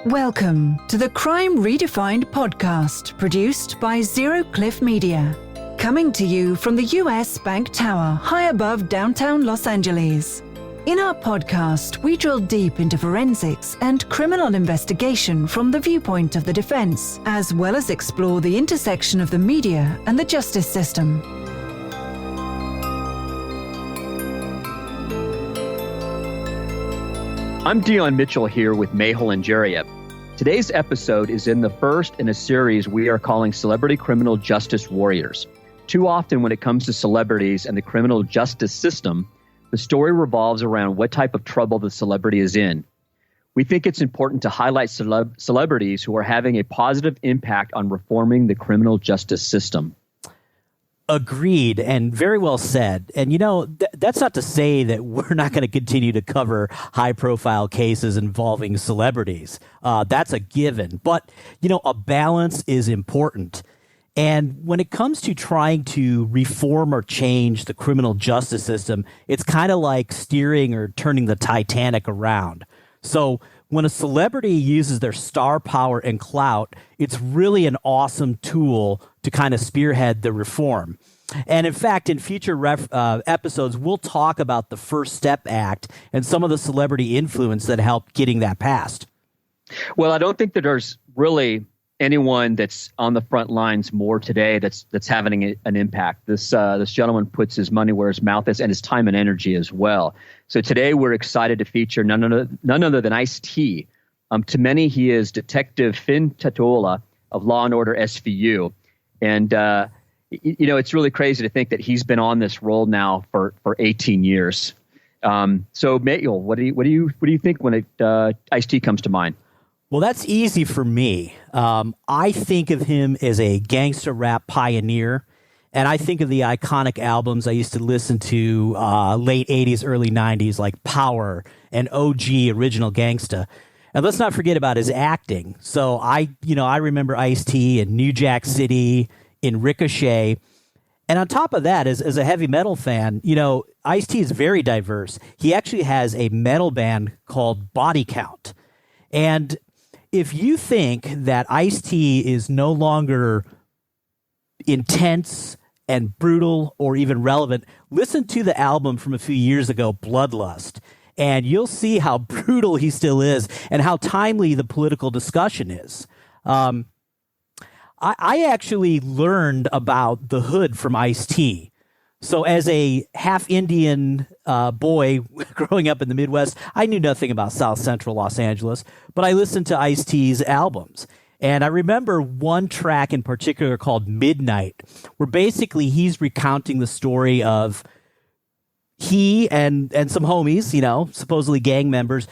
Welcome to the Crime Redefined podcast, produced by Zero Cliff Media. Coming to you from the US Bank Tower, high above downtown Los Angeles. In our podcast, we drill deep into forensics and criminal investigation from the viewpoint of the defense, as well as explore the intersection of the media and the justice system. I'm Dion Mitchell here with Mehul and Anjaria. Today's episode is in the first in a series we are calling Celebrity Criminal Justice Warriors. Too often when it comes to celebrities and the criminal justice system, the story revolves around what type of trouble the celebrity is in. We think it's important to highlight celebrities who are having a positive impact on reforming the criminal justice system. Agreed, and very well said. And, that's not to say that we're not going to continue to cover high-profile cases involving celebrities. That's a given. But, a balance is important. And when it comes to trying to reform or change the criminal justice system, it's kind of like steering or turning the Titanic around. So when a celebrity uses their star power and clout, it's really an awesome tool to kind of spearhead the reform. And in fact, in future episodes, we'll talk about the First Step Act and some of the celebrity influence that helped getting that passed. Well, I don't think that there's really anyone that's on the front lines more today that's having an impact. This gentleman puts his money where his mouth is and his time and energy as well. So today we're excited to feature none other than Ice-T. To many, he is Detective Finn Tatola of Law and Order SVU. And, it's really crazy to think that he's been on this role now for 18 years. So, Mehul, what do you think when Ice-T comes to mind? Well, that's easy for me. I think of him as a gangsta rap pioneer, and I think of the iconic albums I used to listen to late 80s, early 90s, like Power and OG Original Gangsta. And let's not forget about his acting. So I remember Ice-T in New Jack City, in Ricochet. And on top of that, as a heavy metal fan, Ice-T is very diverse. He actually has a metal band called Body Count. And if you think that Ice-T is no longer intense and brutal or even relevant, listen to the album from a few years ago, Bloodlust. And you'll see how brutal he still is and how timely the political discussion is. I actually learned about the hood from Ice-T. So as a half Indian boy growing up in the Midwest, I knew nothing about South Central Los Angeles, but I listened to Ice-T's albums. And I remember one track in particular called Midnight, where basically he's recounting the story of he and some homies, supposedly gang members,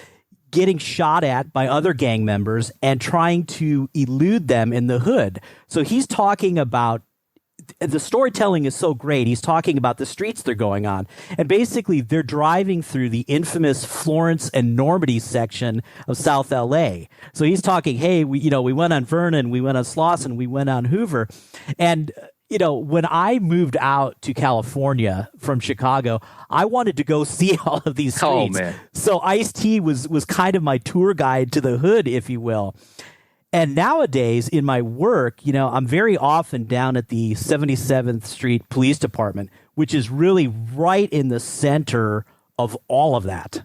getting shot at by other gang members and trying to elude them in the hood. So he's talking about, the storytelling is so great. He's talking about the streets they're going on. And basically they're driving through the infamous Florence and Normandy section of South LA. So he's talking, hey, we went on Vernon, we went on Slauson, we went on Hoover. And when I moved out to California from Chicago, I wanted to go see all of these streets. Oh, man. So Ice-T was kind of my tour guide to the hood, if you will. And nowadays in my work, I'm very often down at the 77th Street Police Department, which is really right in the center of all of that.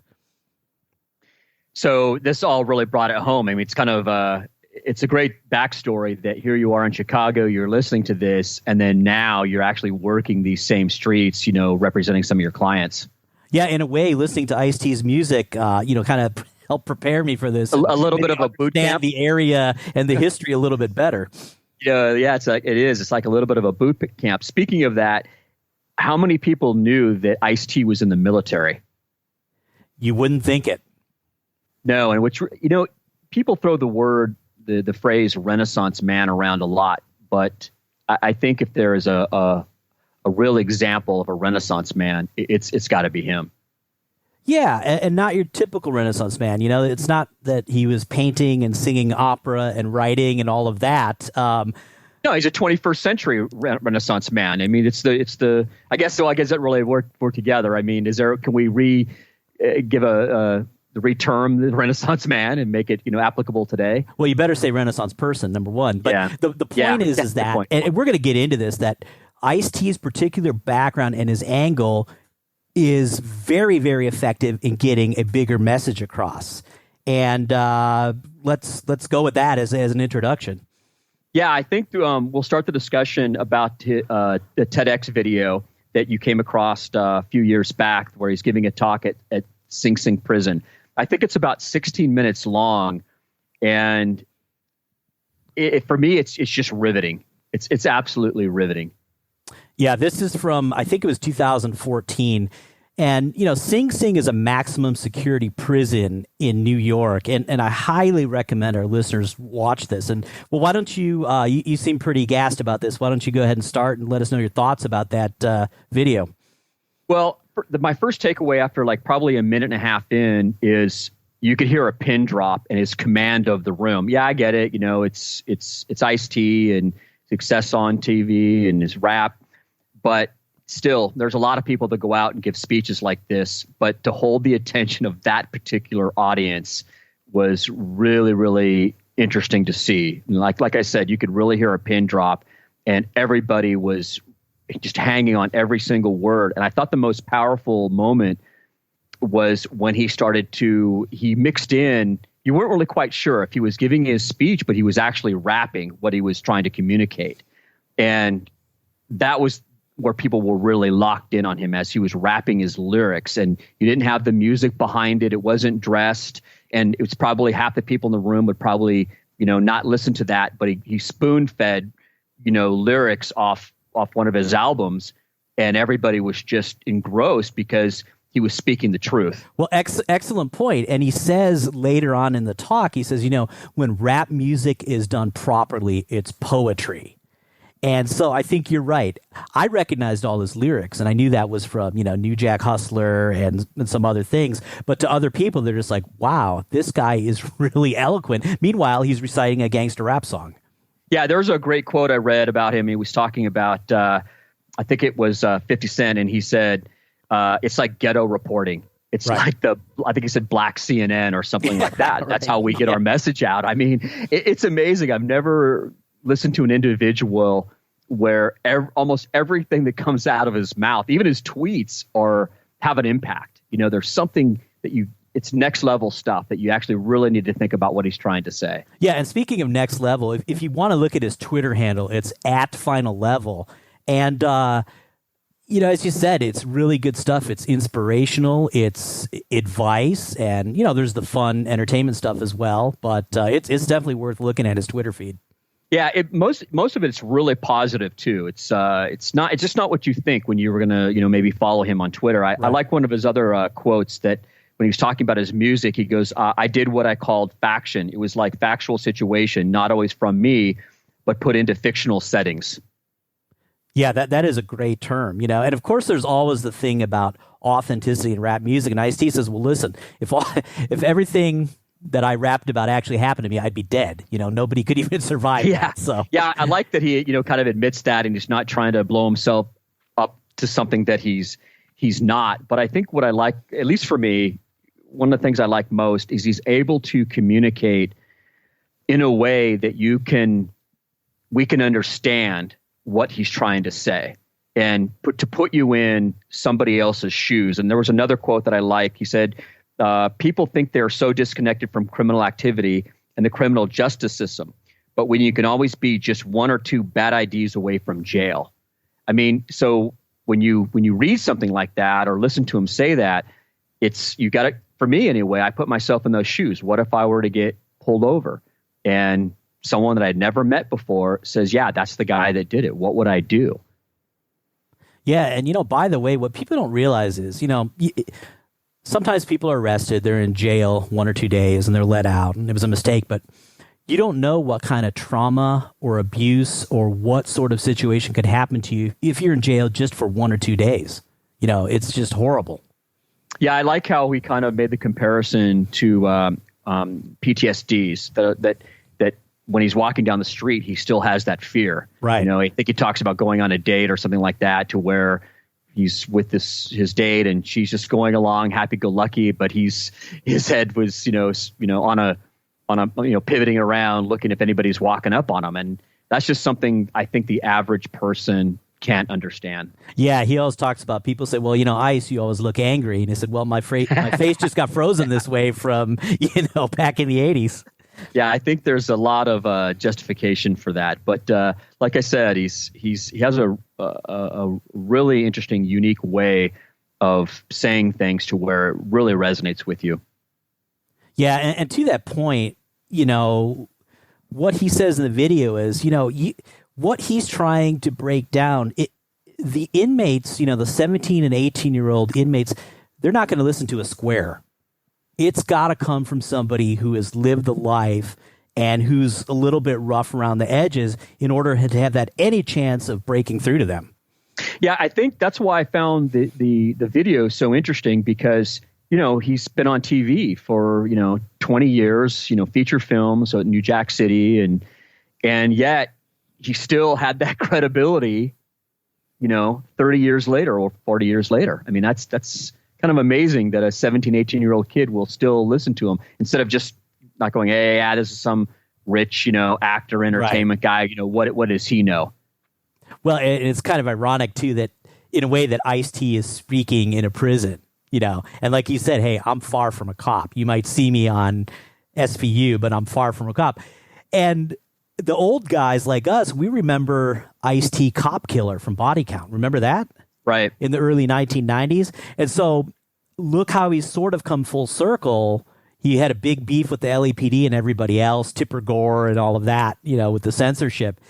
So this all really brought it home. I mean, it's kind of it's a great backstory that here you are in Chicago, you're listening to this, and then now you're actually working these same streets, representing some of your clients. Yeah, in a way, listening to Ice-T's music, kind of helped prepare me for this. A little bit of a boot camp. The area and the history a little bit better. Yeah, it's like a little bit of a boot camp. Speaking of that, how many people knew that Ice-T was in the military? You wouldn't think it. No, and which, people throw the phrase Renaissance man around a lot, but I think if there is a real example of a Renaissance man, it's got to be him. Yeah, and not your typical Renaissance man. It's not that he was painting and singing opera and writing and all of that. No, he's a 21st century Renaissance man. I mean, I guess that really work together. I mean, can we give a reterm the Renaissance man and make it, applicable today. Well, you better say Renaissance person, number one. But the point is that, point. And we're going to get into this, that Ice-T's particular background and his angle is very, very effective in getting a bigger message across. And let's go with that as an introduction. Yeah, I think we'll start the discussion about the TEDx video that you came across a few years back, where he's giving a talk at Sing Sing prison. I think it's about 16 minutes long, and for me, it's just riveting. It's absolutely riveting. Yeah, this is from, I think it was 2014. And, Sing Sing is a maximum security prison in New York. And I highly recommend our listeners watch this. And, well, why don't you, you seem pretty gassed about this. Why don't you go ahead and start and let us know your thoughts about that video? Well, my first takeaway after probably a minute and a half in is you could hear a pin drop in his command of the room. Yeah, I get it. It's Ice-T and success on TV and his rap. But still, there's a lot of people that go out and give speeches like this, but to hold the attention of that particular audience was really, really interesting to see. Like I said, you could really hear a pin drop, and everybody was just hanging on every single word. And I thought the most powerful moment was when he mixed in, you weren't really quite sure if he was giving his speech, but he was actually rapping what he was trying to communicate. And that was where people were really locked in on him as he was rapping his lyrics, and you didn't have the music behind it. It wasn't dressed, and it was probably half the people in the room would probably, not listen to that, but he spoon fed, lyrics off one of his albums, and everybody was just engrossed because he was speaking the truth. Well, excellent point. And he says later on in the talk, he says, when rap music is done properly, it's poetry. And so I think you're right. I recognized all his lyrics, and I knew that was from, New Jack Hustler and some other things. But to other people, they're just like, wow, this guy is really eloquent. Meanwhile, he's reciting a gangster rap song. Yeah, there's a great quote I read about him. He was talking about, I think it was 50 Cent, and he said, it's like ghetto reporting. It's right. I think he said black CNN or something like that. Right. That's how we get our message out. I mean, it's amazing. I've never listened to an individual where almost everything that comes out of his mouth, even his tweets, have an impact. There's something that it's next level stuff that you actually really need to think about what he's trying to say. Yeah, and speaking of next level, if you want to look at his Twitter handle, it's @FinalLevel. And, as you said, it's really good stuff. It's inspirational. It's advice. And, there's the fun entertainment stuff as well. But it's definitely worth looking at his Twitter feed. Yeah, most of it's really positive too. It's just not what you think when you were gonna maybe follow him on Twitter. I like one of his other quotes that when he was talking about his music, he goes, "I did what I called faction. It was like factual situation, not always from me, but put into fictional settings." Yeah, that is a great term, And of course, there's always the thing about authenticity in rap music. And Ice-T says, "Well, listen, if everything that I rapped about actually happened to me, I'd be dead. Nobody could even survive." Yeah. That, so yeah, I like that he, kind of admits that, and he's not trying to blow himself up to something that he's not. But I think what I like, at least for me, one of the things I like most is he's able to communicate in a way that we can understand what he's trying to say, and put you in somebody else's shoes. And there was another quote that I like. He said, people think they're so disconnected from criminal activity and the criminal justice system, but when you can always be just one or two bad ideas away from jail. I mean, so when you read something like that or listen to him say that, you got to, for me anyway, I put myself in those shoes. What if I were to get pulled over and someone that I'd never met before says, yeah, that's the guy that did it. What would I do? Yeah. And, by the way, what people don't realize is, sometimes people are arrested, they're in jail 1 or 2 days, and they're let out, and it was a mistake, but you don't know what kind of trauma or abuse or what sort of situation could happen to you if you're in jail just for 1 or 2 days. It's just horrible. Yeah, I like how he kind of made the comparison to PTSDs, that when he's walking down the street, he still has that fear. Right. I think he talks about going on a date or something like that, to where he's with his date, and she's just going along happy-go-lucky, but his head was on a pivoting around, looking if anybody's walking up on him, and that's just something I think the average person can't understand. Yeah, he always talks about, people say, well, Ice, you always look angry, and he said, well, my face just got frozen this way from back in the 80s. Yeah, I think there's a lot of justification for that, but like I said, he has a really interesting, unique way of saying things to where it really resonates with you. Yeah, and to that point, what he says in the video is, what he's trying to break down. The inmates, the 17 and 18-year-old inmates, they're not going to listen to a square. It's got to come from somebody who has lived the life and who's a little bit rough around the edges in order to have that any chance of breaking through to them. Yeah, I think that's why I found the video so interesting, because he's been on TV for 20 years, feature films at New Jack City, and yet he still had that credibility 30 years later or 40 years later. I mean, that's kind of amazing that a 17, 18-year-old kid will still listen to him instead of just not going, hey, this is some rich, actor, entertainment guy. What does he know? Well, it's kind of ironic, too, that in a way that Ice-T is speaking in a prison, and like you said, hey, I'm far from a cop. You might see me on SVU, but I'm far from a cop. And the old guys like us, we remember Ice-T Cop Killer from Body Count. Remember that? Right. In the early 1990s. And so look how he's sort of come full circle. He had a big beef with the LAPD and everybody else, Tipper Gore and all of that, with the censorship.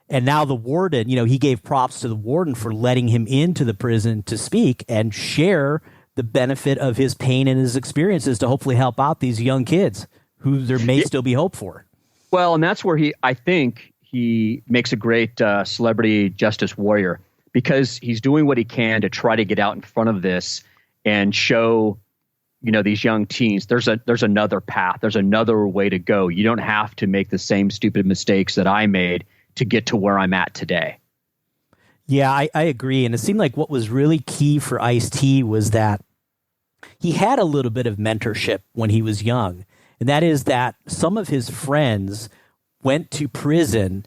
And now the warden, he gave props to the warden for letting him into the prison to speak and share the benefit of his pain and his experiences to hopefully help out these young kids who there may still be hope for. Well, and that's where I think he makes a great celebrity justice warrior, because he's doing what he can to try to get out in front of this and show, these young teens, there's another path. There's another way to go. You don't have to make the same stupid mistakes that I made to get to where I'm at today. Yeah, I agree. And it seemed like what was really key for Ice-T was that he had a little bit of mentorship when he was young. And that is that some of his friends went to prison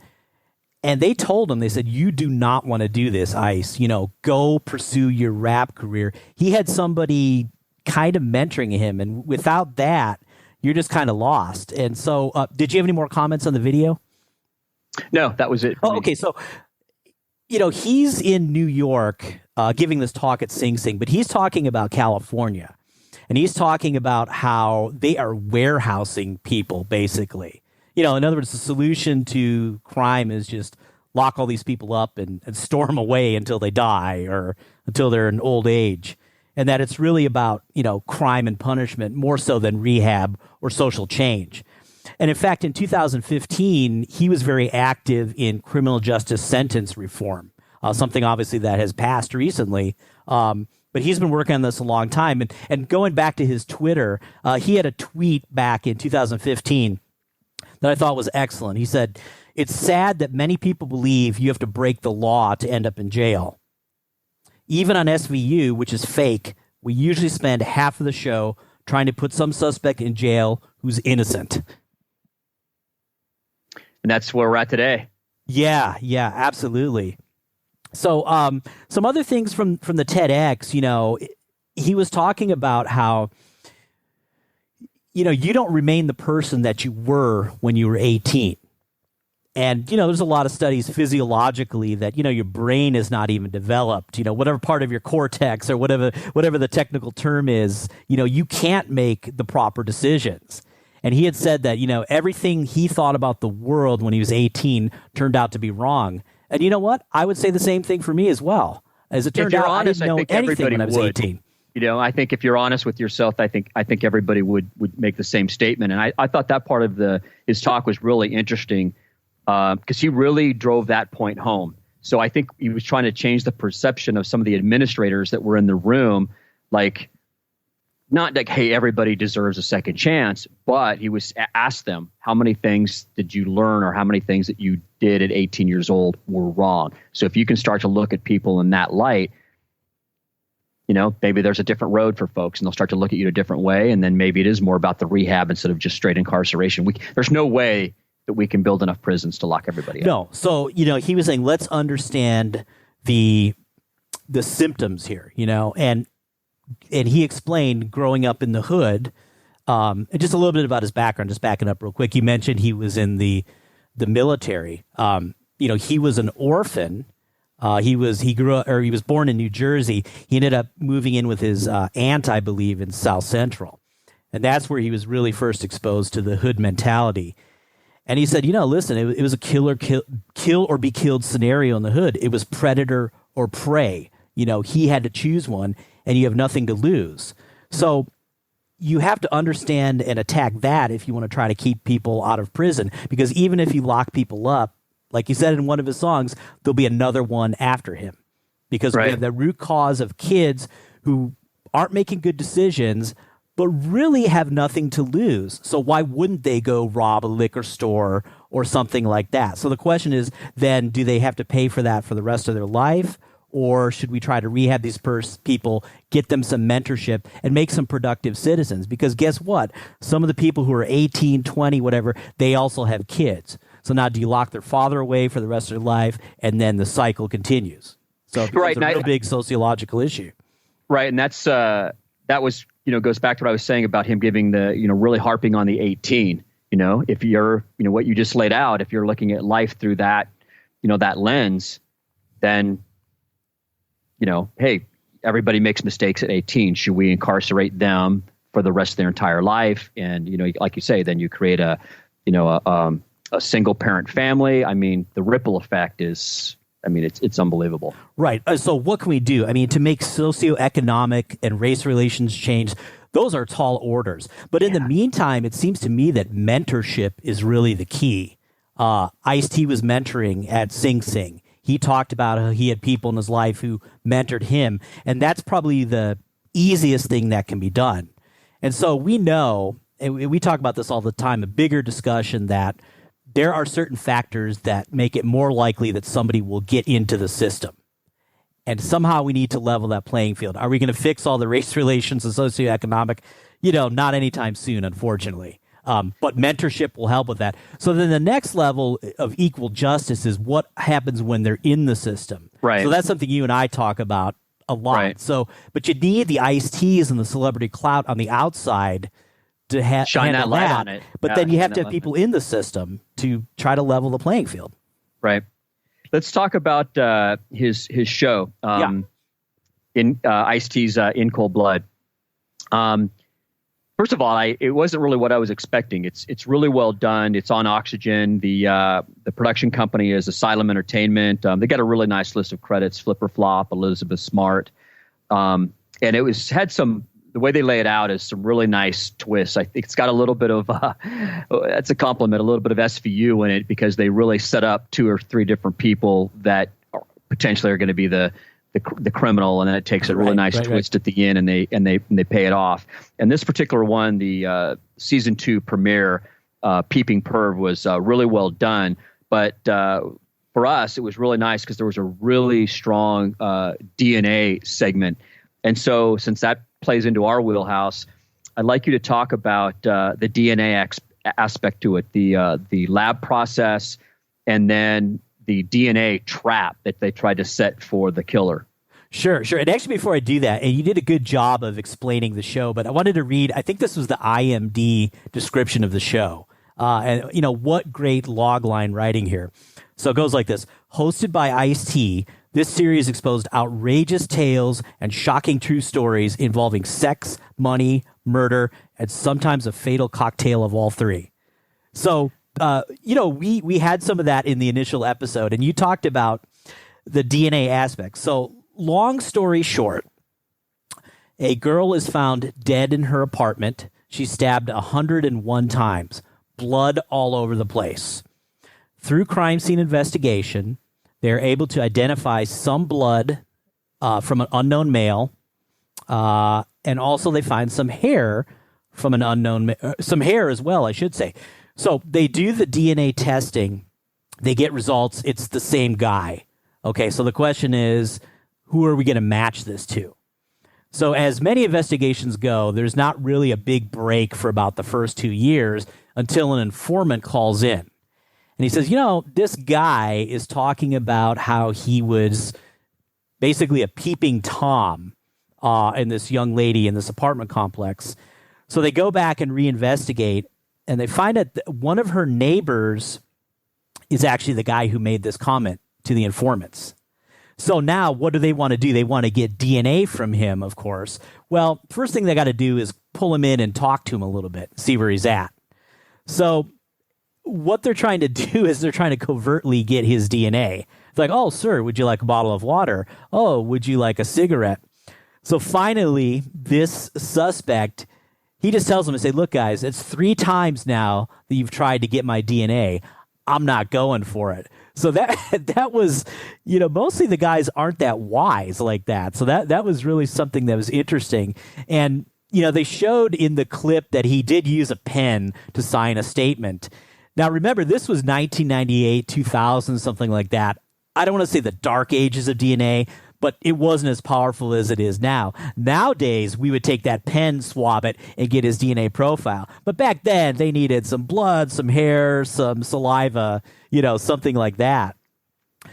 and they told him, they said, you do not want to do this, Ice. Go pursue your rap career. He had somebody kind of mentoring him. And without that, you're just kind of lost. And so did you have any more comments on the video? No, that was it. Oh, okay. So, he's in New York giving this talk at Sing Sing, but he's talking about California. And he's talking about how they are warehousing people, basically. In other words, the solution to crime is just lock all these people up and store them away until they die or until they're in old age. And that it's really about, crime and punishment more so than rehab or social change. And in fact, in 2015, he was very active in criminal justice sentence reform, something obviously that has passed recently. But he's been working on this a long time. And going back to his Twitter, he had a tweet back in 2015 that I thought was excellent. He said, it's sad that many people believe you have to break the law to end up in jail. Even on SVU, which is fake, we usually spend half of the show trying to put some suspect in jail who's innocent. And that's where we're at today. Yeah, absolutely. So some other things from the TEDx, he was talking about how, you don't remain the person that you were when you were 18. And, there's a lot of studies physiologically that, your brain is not even developed, whatever part of your cortex or whatever the technical term is, you can't make the proper decisions. And he had said that, everything he thought about the world when he was 18 turned out to be wrong. And you know what? I would say the same thing for me as well. As it turned out, honest, I didn't know anything when I was 18. I think if you're honest with yourself, I think everybody would make the same statement. And I thought that part of his talk was really interesting because he really drove that point home. So I think he was trying to change the perception of some of the administrators that were in the room, like not like, hey, everybody deserves a second chance, but he was asked them, how many things did you learn or how many things that you did at 18 years old were wrong? So if you can start to look at people in that light, maybe there's a different road for folks, and they'll start to look at you a different way. And then maybe it is more about the rehab instead of just straight incarceration. There's no way that we can build enough prisons to lock everybody up. No. So, he was saying, let's understand the symptoms here, and he explained growing up in the hood, and just a little bit about his background, just backing up real quick. He mentioned he was in the military. He was an orphan. He was born in New Jersey. He ended up moving in with his aunt, I believe, in South Central. And that's where he was really first exposed to the hood mentality. And he said, listen, it was a kill or be killed scenario in the hood. It was predator or prey. He had to choose one, and you have nothing to lose. So you have to understand and attack that if you want to try to keep people out of prison, because even if you lock people up, like you said in one of his songs, there'll be another one after him, because we have the root cause of kids who aren't making good decisions, but really have nothing to lose. So why wouldn't they go rob a liquor store or something like that? So the question is then, do they have to pay for that for the rest of their life? Or should we try to rehab these people, get them some mentorship, and make some productive citizens? Because guess what? Some of the people who are 18, 20, whatever, they also have kids. So now do you lock their father away for the rest of their life, and then the cycle continues? So it's a real big sociological issue. Right, and that was, goes back to what I was saying about him giving really harping on the 18. If you're, what you just laid out, if you're looking at life through that, that lens, then hey, everybody makes mistakes at 18. Should we incarcerate them for the rest of their entire life? And, like you say, then you create a single parent family. I mean, the ripple effect is, it's unbelievable. Right. So what can we do? To make socioeconomic and race relations change, those are tall orders. But in the meantime, it seems to me that mentorship is really the key. Ice-T was mentoring at Sing Sing. He talked about how he had people in his life who mentored him, and that's probably the easiest thing that can be done. And so we know, and we talk about this all the time, a bigger discussion, that there are certain factors that make it more likely that somebody will get into the system. And somehow we need to level that playing field. Are we going to fix all the race relations and socioeconomic? Not anytime soon, unfortunately. But mentorship will help with that. So then the next level of equal justice is what happens when they're in the system. Right. So that's something you and I talk about a lot. Right. So, but you need the Ice-Ts and the celebrity clout on the outside to shine that light on it. But then you have to have people in the system to try to level the playing field. Right. Let's talk about his show. In Ice-T's In Cold Blood. First of all, it wasn't really what I was expecting. It's really well done. It's on Oxygen. The production company is Asylum Entertainment. They got a really nice list of credits: Flipper Flop, Elizabeth Smart, and the way they lay it out is some really nice twists. I think it's got a little bit of that's a compliment, a little bit of SVU in it, because they really set up 2 or 3 different people that potentially are going to be the criminal, and then it takes a really nice twist at the end, and they pay it off. And this particular one, the season 2 premiere, Peeping Perv, was really well done. But for us, it was really nice because there was a really strong DNA segment. And so since that plays into our wheelhouse, I'd like you to talk about the DNA aspect to it, the lab process, and then the DNA trap that they tried to set for the killer. Sure. And actually, before I do that, and you did a good job of explaining the show, but I wanted to read, I think this was the IMD description of the show. And, what great log line writing here. So it goes like this. Hosted by Ice-T, this series exposed outrageous tales and shocking true stories involving sex, money, murder, and sometimes a fatal cocktail of all three. So, we had some of that in the initial episode, and you talked about the DNA aspect. So, long story short, a girl is found dead in her apartment. She's stabbed 101 times, blood all over the place. Through crime scene investigation, they're able to identify some blood from an unknown male, and also they find some hair from an unknown some hair as well, I should say. So they do the DNA testing. They get results. It's the same guy. Okay, so the question is, who are we going to match this to? So as many investigations go, there's not really a big break for about the first 2 years until an informant calls in. And he says, this guy is talking about how he was basically a peeping Tom in this young lady in this apartment complex. So they go back and reinvestigate, and they find out that one of her neighbors is actually the guy who made this comment to the informants. So now what do they want to do? They want to get DNA from him, of course. Well, first thing they got to do is pull him in and talk to him a little bit, see where he's at. So what they're trying to do is they're trying to covertly get his DNA. It's like, oh, sir, would you like a bottle of water? Oh, would you like a cigarette? So finally, this suspect, he just tells them and say, look, guys, it's 3 times now that you've tried to get my DNA. I'm not going for it. So that was, mostly the guys aren't that wise like that. So that was really something that was interesting. And, they showed in the clip that he did use a pen to sign a statement. Now, remember, this was 1998, 2000, something like that. I don't want to say the dark ages of DNA, but it wasn't as powerful as it is now. Nowadays, we would take that pen, swab it, and get his DNA profile. But back then, they needed some blood, some hair, some saliva, something like that.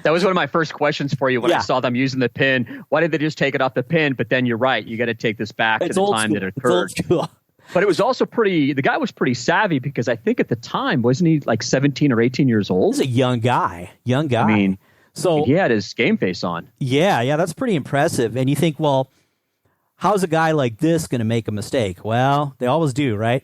That was one of my first questions for you when I saw them using the pin. Why did they just take it off the pin? But then you're right. You got to take this back to the time that it occurred. It's old school. But it was also the guy was pretty savvy because I think at the time, wasn't he like 17 or 18 years old? He's a young guy. I mean, so he had his game face on. Yeah, that's pretty impressive. And you think, well, how's a guy like this going to make a mistake? Well, they always do, right?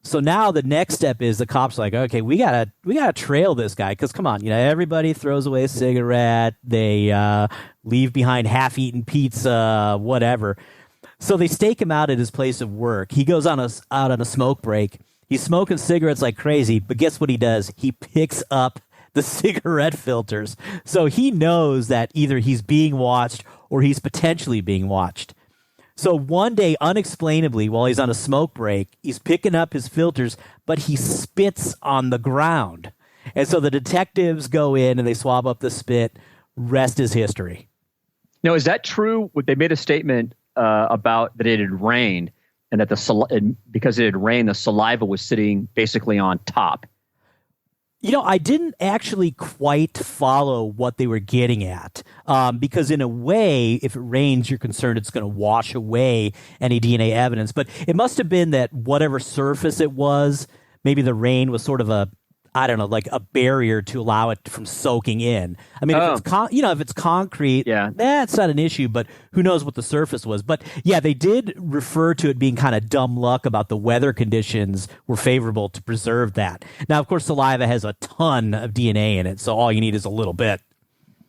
So now the next step is the cops are like, okay, we gotta trail this guy because come on, everybody throws away a cigarette, they leave behind half-eaten pizza, whatever. So they stake him out at his place of work. He goes out on a smoke break. He's smoking cigarettes like crazy, but guess what he does? He picks up the cigarette filters. So he knows that either he's being watched or he's potentially being watched. So one day, unexplainably, while he's on a smoke break, he's picking up his filters, but he spits on the ground. And so the detectives go in and they swab up the spit. Rest is history. Now, is that true? They made a statement about that it had rained and that because it had rained, the saliva was sitting basically on top. I didn't actually quite follow what they were getting at because in a way, if it rains, you're concerned it's going to wash away any DNA evidence. But it must have been that whatever surface it was, maybe the rain was sort of like a barrier to allow it from soaking in. I mean, if it's concrete, that's not an issue, but who knows what the surface was. But yeah, they did refer to it being kind of dumb luck about the weather conditions were favorable to preserve that. Now, of course, saliva has a ton of DNA in it, so all you need is a little bit.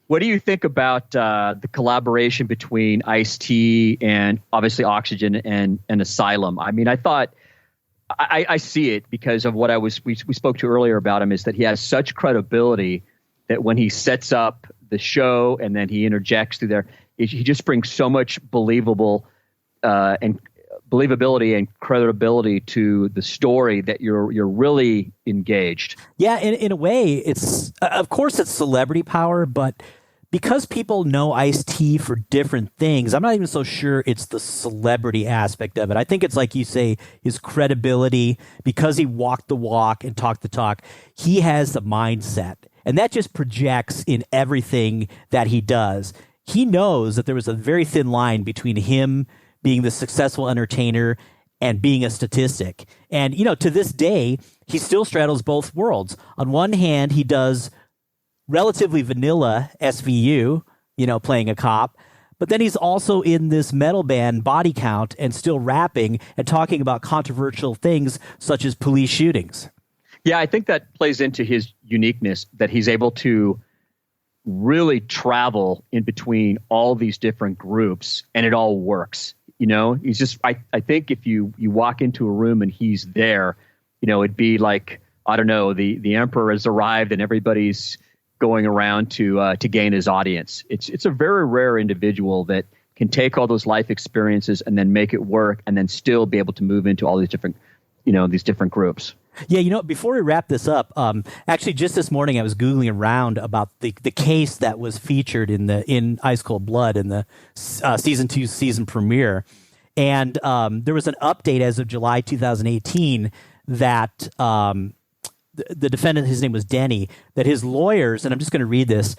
What do you think about the collaboration between Ice-T and obviously Oxygen and Asylum? I mean, I thought... I see it because of what we spoke to earlier about him is that he has such credibility that when he sets up the show and then he interjects through there, he just brings so much believability and credibility to the story that you're really engaged. Yeah, in a way, it's of course it's celebrity power, but because people know Ice-T for different things, I'm not even so sure it's the celebrity aspect of it. I think it's like you say, his credibility, because he walked the walk and talked the talk, he has the mindset. And that just projects in everything that he does. He knows that there was a very thin line between him being the successful entertainer and being a statistic. And, to this day, he still straddles both worlds. On one hand, he does relatively vanilla SVU, playing a cop. But then he's also in this metal band Body Count and still rapping and talking about controversial things such as police shootings. Yeah, I think that plays into his uniqueness that he's able to really travel in between all these different groups and it all works. He's just, I think if you walk into a room and he's there, it'd be like, I don't know, the emperor has arrived and everybody's going around to gain his audience. It's a very rare individual that can take all those life experiences and then make it work and then still be able to move into all these different groups. Yeah, before we wrap this up, actually just this morning I was Googling around about the case that was featured in Ice Cold Blood in the season 2 season premiere. And there was an update as of July 2018 that the defendant, his name was Denny, that his lawyers, and I'm just going to read this.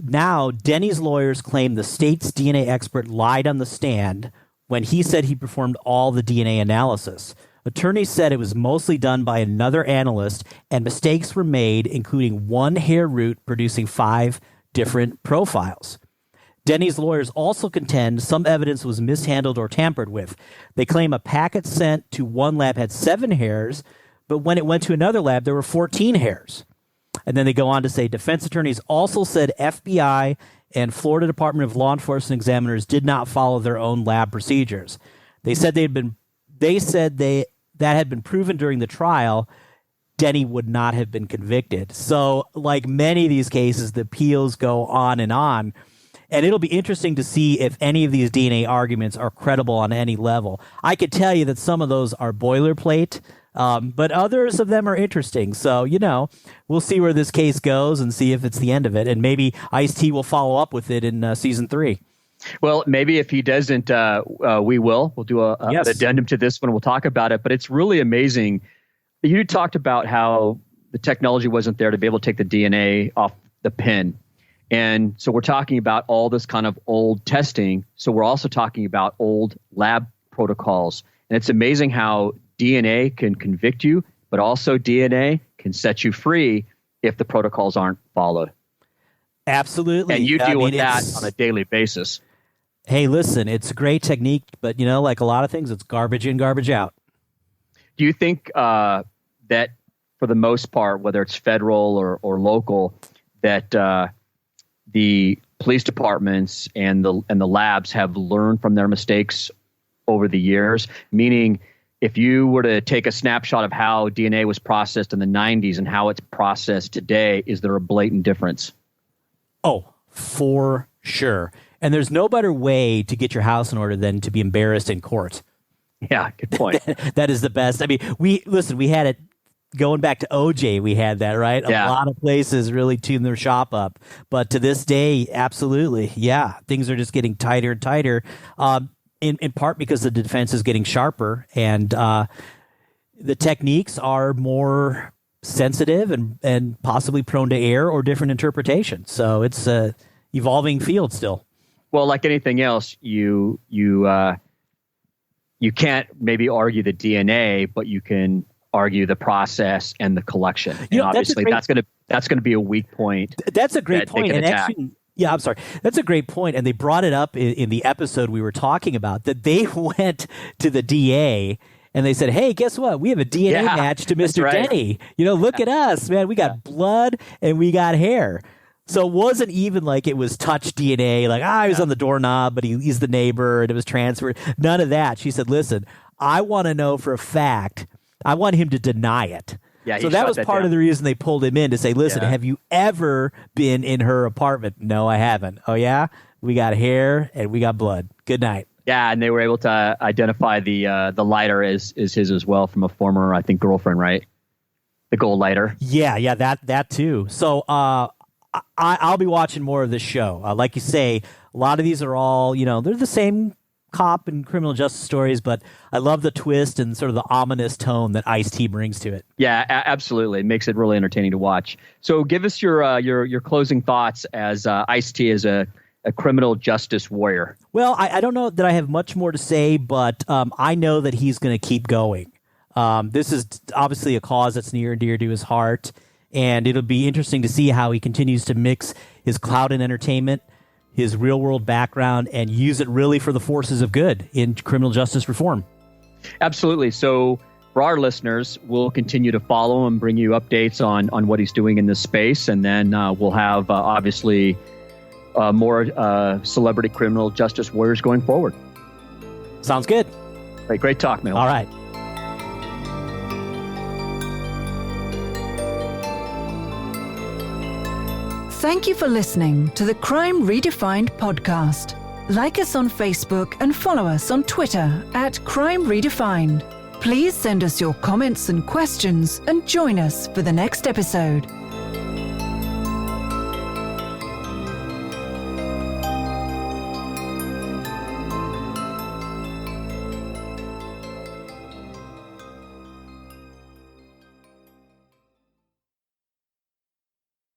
Now, Denny's lawyers claim the state's DNA expert lied on the stand when he said he performed all the DNA analysis. Attorneys said it was mostly done by another analyst and mistakes were made, including one hair root producing 5 different profiles. Denny's lawyers also contend some evidence was mishandled or tampered with. They claim a packet sent to one lab had 7 hairs, but when it went to another lab, there were 14 hairs. And then they go on to say defense attorneys also said FBI and Florida Department of Law Enforcement examiners did not follow their own lab procedures. They said that had been proven during the trial. Denny would not have been convicted. So, like many of these cases, the appeals go on. And it'll be interesting to see if any of these DNA arguments are credible on any level. I could tell you that some of those are boilerplate, but others of them are interesting. So, we'll see where this case goes and see if it's the end of it. And maybe Ice-T will follow up with it in season 3. Well, maybe if he doesn't, we will. We'll do an addendum to this one. We'll talk about it. But it's really amazing. You talked about how the technology wasn't there to be able to take the DNA off the pin. And so we're talking about all this kind of old testing. So we're also talking about old lab protocols. And it's amazing how DNA can convict you, but also DNA can set you free if the protocols aren't followed. Absolutely. And you deal with that on a daily basis. Hey, listen, it's a great technique, but like a lot of things, it's garbage in, garbage out. Do you think that for the most part, whether it's federal or local, that the police departments and the labs have learned from their mistakes over the years? Meaning, if you were to take a snapshot of how DNA was processed in the 90s and how it's processed today, is there a blatant difference? Oh, for sure. And there's no better way to get your house in order than to be embarrassed in court. Yeah, good point. That is the best. I mean, we had it going back to OJ. We had that, right? Yeah. A lot of places really tune their shop up. But to this day, absolutely. Yeah, things are just getting tighter and tighter, in part because the defense is getting sharper and the techniques are more sensitive and possibly prone to error or different interpretation. So it's a evolving field still. Well, like anything else, you can't maybe argue the DNA, but you can argue the process and the collection. And obviously, that's going to be a weak point. That's a great point. And actually, yeah, I'm sorry. That's a great point. And they brought it up in the episode we were talking about, that they went to the DA and they said, hey, guess what? We have a DNA match to Mr. Denny. Look at us, man. We got blood and we got hair. So it wasn't even like it was touch DNA, like, he was on the doorknob, but he's the neighbor and it was transferred. None of that. She said, listen, I want to know for a fact. I want him to deny it. Yeah, so that was part of the reason they pulled him in, to say, listen, have you ever been in her apartment? No, I haven't. Oh, yeah? We got hair and we got blood. Good night. Yeah, and they were able to identify the lighter as his as well from a former, I think, girlfriend, right? The gold lighter. Yeah, that too. So I'll be watching more of this show. Like you say, a lot of these are all, they're the same cop and criminal justice stories, but I love the twist and sort of the ominous tone that Ice-T brings to it. Yeah, absolutely. It makes it really entertaining to watch. So give us your closing thoughts as Ice-T is a criminal justice warrior. Well, I don't know that I have much more to say, but I know that he's going to keep going. This is obviously a cause that's near and dear to his heart, and it'll be interesting to see how he continues to mix his clout and entertainment, his real-world background, and use it really for the forces of good in criminal justice reform. Absolutely. So for our listeners, we'll continue to follow and bring you updates on what he's doing in this space, and then we'll have, obviously, more celebrity criminal justice warriors going forward. Sounds good. Great talk, Mehul. All right. Thank you for listening to the Crime Redefined podcast. Like us on Facebook and follow us on Twitter @Crime Redefined. Please send us your comments and questions and join us for the next episode.